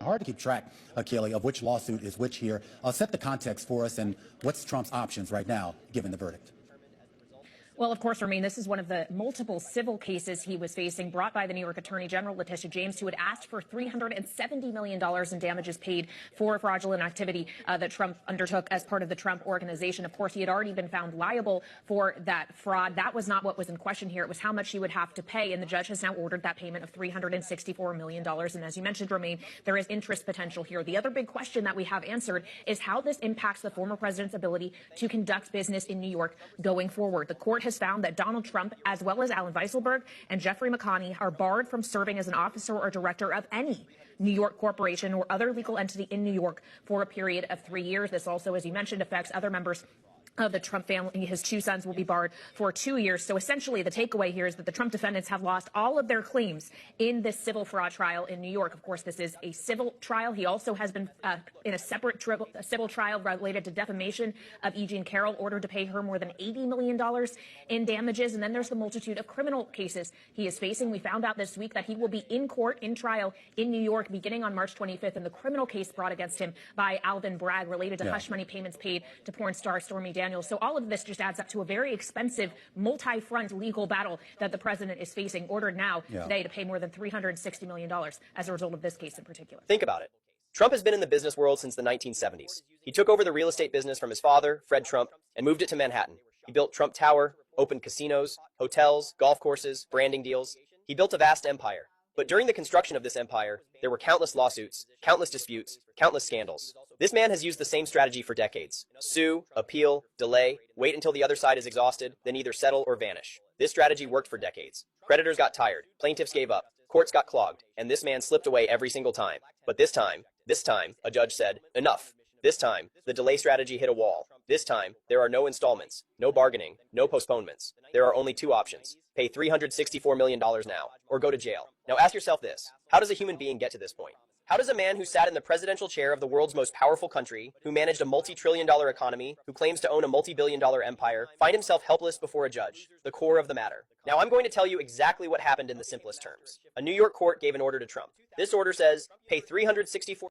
hard to keep track, Kayleigh, of which lawsuit is which here. Set the context for us, and what's Trump's options right now, given the verdict? Well, of course, Ramin, this is one of the multiple civil cases he was facing brought by the New York Attorney General, Letitia James, who had asked for $370 million in damages paid for fraudulent activity that Trump undertook as part of the Trump Organization. Of course, he had already been found liable for that fraud. That was not what was in question here. It was how much he would have to pay, and the judge has now ordered that payment of $364 million. And as you mentioned, Ramin, there is interest potential here. The other big question that we have answered is how this impacts the former president's ability to conduct business in New York going forward. The court has found that Donald Trump, as well as Allen Weisselberg and Jeffrey McConney, are barred from serving as an officer or director of any New York corporation or other legal entity in New York for a period of 3 years. This also, as you mentioned, affects other members of the Trump family. His two sons will be barred for 2 years. So essentially, the takeaway here is that the Trump defendants have lost all of their claims in this civil fraud trial in New York. Of course, this is a civil trial. He also has been in a separate civil trial related to defamation of E. Jean Carroll, ordered to pay her more than $80 million in damages. And then there's the multitude of criminal cases he is facing. We found out this week that he will be in court, in trial in New York, beginning on March 25th, in the criminal case brought against him by Alvin Bragg related to hush money payments paid to porn star Stormy Daniels. So all of this just adds up to a very expensive multi-front legal battle that the president is facing, ordered now today to pay more than $360 million as a result of this case in particular. Think about it. Trump has been in the business world since the 1970s. He took over the real estate business from his father, Fred Trump, and moved it to Manhattan. He built Trump Tower, opened casinos, hotels, golf courses, branding deals. He built a vast empire. But during the construction of this empire, there were countless lawsuits, countless disputes, countless scandals. This man has used the same strategy for decades. Sue, appeal, delay, wait until the other side is exhausted, then either settle or vanish. This strategy worked for decades. Creditors got tired, plaintiffs gave up, courts got clogged, and this man slipped away every single time. But this time, a judge said, enough. This time, the delay strategy hit a wall. This time, there are no installments, no bargaining, no postponements. There are only two options. Pay $364 million now, or go to jail. Now ask yourself this. How does a human being get to this point? How does a man who sat in the presidential chair of the world's most powerful country, who managed a multi-trillion-dollar economy, who claims to own a multi-billion-dollar empire, find himself helpless before a judge? The core of the matter. Now I'm going to tell you exactly what happened in the simplest terms. A New York court gave an order to Trump. This order says, pay $364